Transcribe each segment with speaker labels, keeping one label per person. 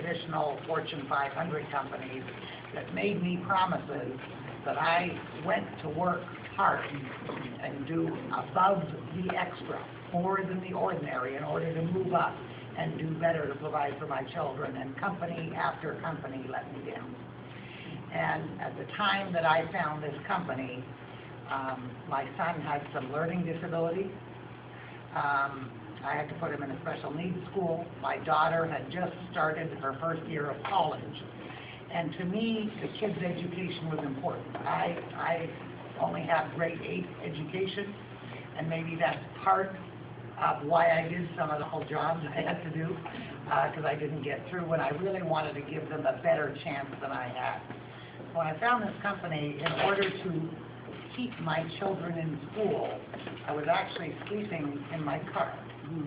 Speaker 1: traditional Fortune 500 companies that made me promises that I went to work hard and do above the extra, more than the ordinary, in order to move up and do better to provide for my children, and company after company let me down. And at the time that I found this company, my son had some learning disabilities. I had to put him in a special needs school. My daughter had just started her first year of college. And to me, the kids' education was important. I only have grade 8 education, and maybe that's part of why I did some of the whole jobs I had to do, because I didn't get through, and I really wanted to give them a better chance than I had. When I found this company, in order to keep my children in school, I was actually sleeping in my car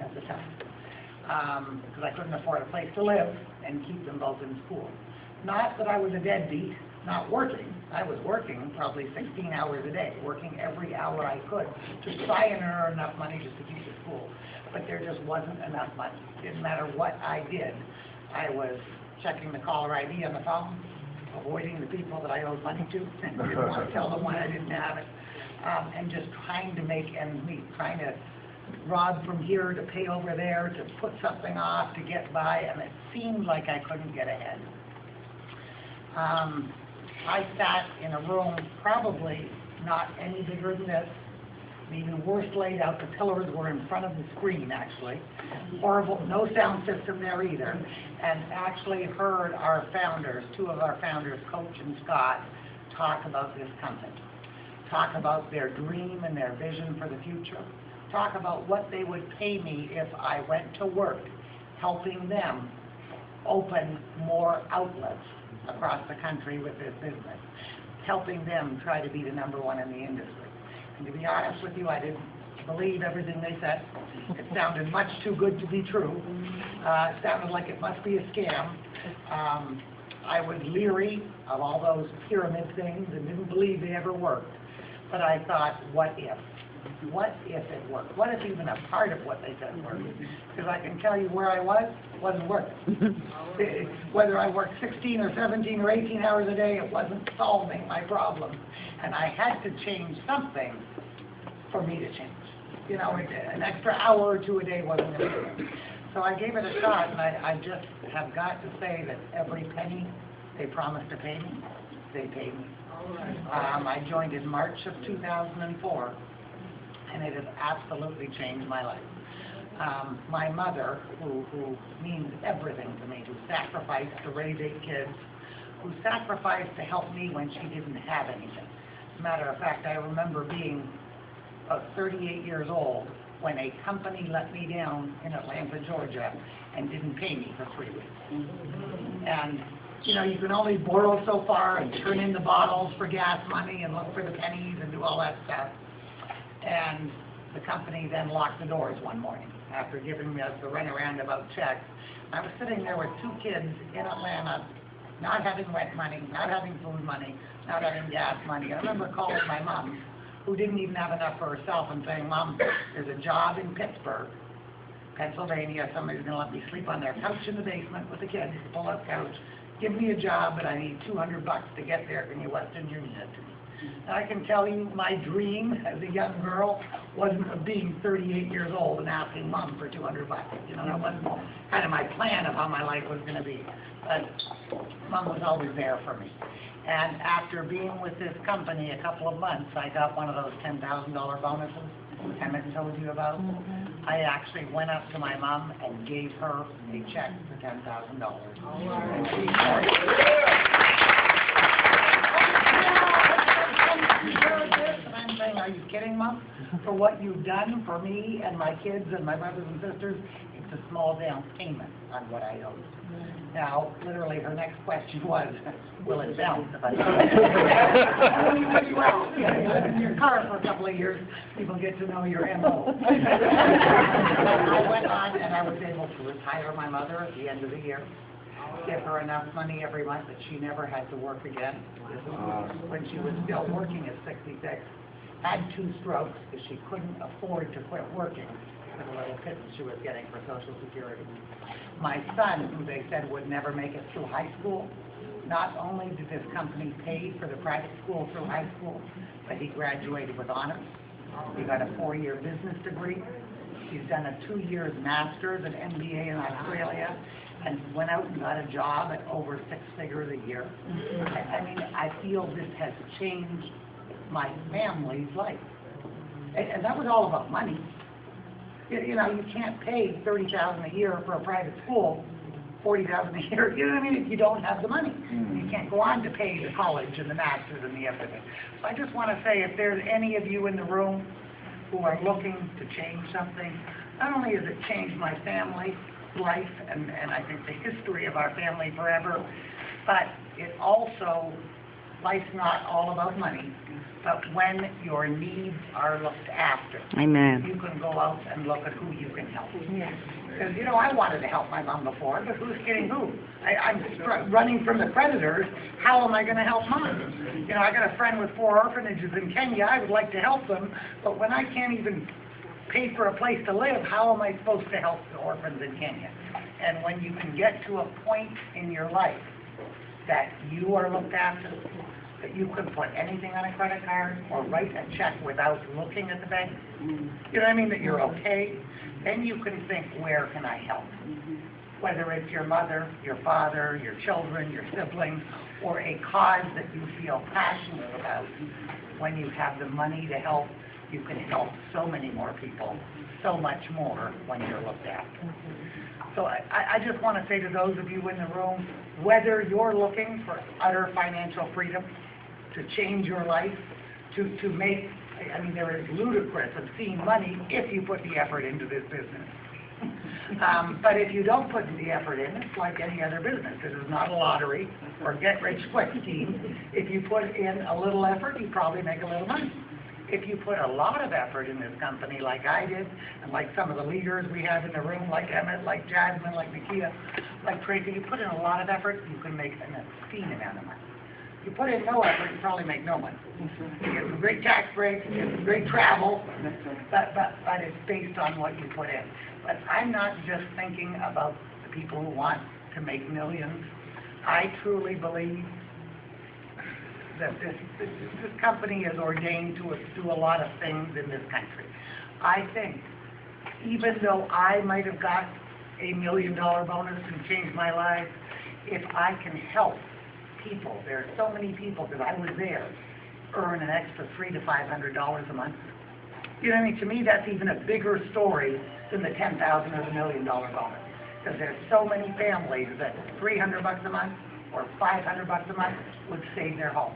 Speaker 1: at the time, because I couldn't afford a place to live and keep them both in school. Not that I was a deadbeat, not working. I was working probably 16 hours a day, working every hour I could to try and earn enough money just to keep the school. But there just wasn't enough money. Didn't matter what I did. I was checking the caller ID on the phone, avoiding the people that I owed money to, and didn't want to tell them why I didn't have it, and just trying to make ends meet, trying to rob from here to pay over there, to put something off to get by, and it seemed like I couldn't get ahead. I sat in a room probably not any bigger than this, even worse laid out. The pillars were in front of the screen, actually. Horrible, no sound system there either. And actually heard our founders, two of our founders, Coach and Scott, talk about this company. Talk about their dream and their vision for the future. Talk about what they would pay me if I went to work, helping them open more outlets across the country with this business, helping them try to be the #1 in the industry. And to be honest with you, I didn't believe everything they said. It sounded much too good to be true. It sounded like it must be a scam. I was leery of all those pyramid things and didn't believe they ever worked. But I thought, what if? What if it worked? What if even a part of what they said worked? Because I can tell you where I was, it wasn't working. Whether I worked 16 or 17 or 18 hours a day, it wasn't solving my problem. And I had to change something for me to change. You know, an extra hour or two a day wasn't going to do it. So I gave it a shot, and I just have got to say that every penny they promised to pay me, they paid me. I joined in March of 2004. And it has absolutely changed my life. My mother, who means everything to me, who sacrificed to raise 8 kids, who sacrificed to help me when she didn't have anything. As a matter of fact, I remember being 38 years old when a company let me down in Atlanta, Georgia, and didn't pay me for 3 weeks. And you know, you can only borrow so far and turn in the bottles for gas money and look for the pennies and do all that stuff. And the company then locked the doors one morning after giving me the runaround about checks. I was sitting there with 2 kids in Atlanta, not having rent money, not having food money, not having gas money. I remember calling my mom, who didn't even have enough for herself, and saying, "Mom, there's a job in Pittsburgh, Pennsylvania. Somebody's going to let me sleep on their couch in the basement with the kids, the pull-up couch. Give me a job, but I need $200 to get there. Can you Western Union it to me?" And I can tell you, my dream as a young girl wasn't of being 38 years old and asking Mom for $200. You know, that wasn't kind of my plan of how my life was going to be. But Mom was always there for me. And after being with this company a couple of months, I got one of those $10,000 bonuses Emmett told you about. I actually went up to my mom and gave her a check for $10,000. And she and I'm saying, "Are you kidding, Mom? For what you've done for me and my kids and my brothers and sisters, it's a small down payment on what I owe." Now, literally, her next question was, "Will it bounce if I Well, yeah, you live in your car for a couple of years, people get to know your MO. I went on and I was able to retire my mother at the end of the year. Give her enough money every month that she never had to work again. When she was still working at 66, had 2 strokes because she couldn't afford to quit working for the little pittance she was getting for Social Security. My son, who they said would never make it through high school, not only did this company pay for the private school through high school, but he graduated with honors. He got a 4-year business degree. He's done a 2-year master's, an MBA in Australia, and went out and got a job at over 6 figures a year. I mean, I feel this has changed my family's life. And that was all about money. You know, you can't pay $30,000 a year for a private school, $40,000 a year, you know what I mean, if you don't have the money. You can't go on to pay the college and the masters and the everything. So I just want to say, if there's any of you in the room who are looking to change something, not only has it changed my family's life and I think the history of our family forever, but it also, life's not all about money, but when your needs are looked after,
Speaker 2: Amen.
Speaker 1: you can go out and look at who you can help. Because, you know, I wanted to help my mom before, but who's kidding who? I'm running from the predators. How am I going to help mom? You know, I got a friend with 4 orphanages in Kenya. I would like to help them, but when I can't even pay for a place to live, how am I supposed to help the orphans in Kenya? And when you can get to a point in your life that you are looked after, that you can put anything on a credit card or write a check without looking at the bank, you know what I mean, that you're okay, then you can think, where can I help? Whether it's your mother, your father, your children, your siblings, or a cause that you feel passionate about. When you have the money to help, you can help so many more people, so much more when you're looked after. So I just want to say to those of you in the room, whether you're looking for utter financial freedom, to change your life, to make, I mean, there is ludicrous of seeing money if you put the effort into this business. But if you don't put the effort in, it's like any other business. This is not a lottery or get-rich-quick scheme. If you put in a little effort, you probably make a little money. If you put a lot of effort in this company like I did, and like some of the leaders we have in the room, like Emmett, like Jasmine, like Nikita, like Tracy, you put in a lot of effort, you can make an obscene amount of money. You put in no effort, you probably make no money. You get some great tax breaks, you get some great travel, but it's based on what you put in. But I'm not just thinking about the people who want to make millions. I truly believe that this company is ordained to do a lot of things in this country. I think, even though I might have got a $1 million bonus and changed my life, if I can help people, there are so many people, because I was there, earn an extra $300 to $500 a month. You know what I mean? To me, that's even a bigger story than the $10,000 or the $1 million bonus. Because there's so many families that $300 a month or $500 a month would save their home,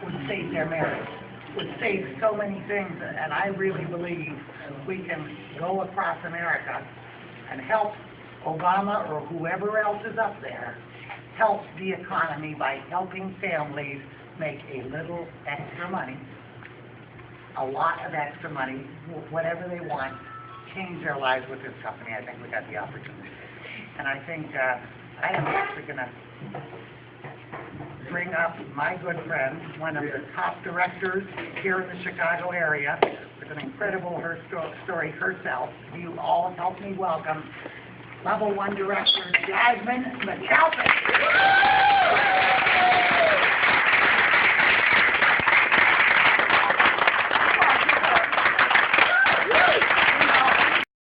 Speaker 1: would save their marriage, would save so many things. And I really believe we can go across America and help Obama or whoever else is up there help the economy by helping families make a little extra money, a lot of extra money, whatever they want, change their lives with this company. I think we got the opportunity. And I think I am actually going to bring up my good friend, one of the top directors here in the Chicago area, with an incredible story herself. You all help me welcome Level 1 Director Jasmine McAlpin.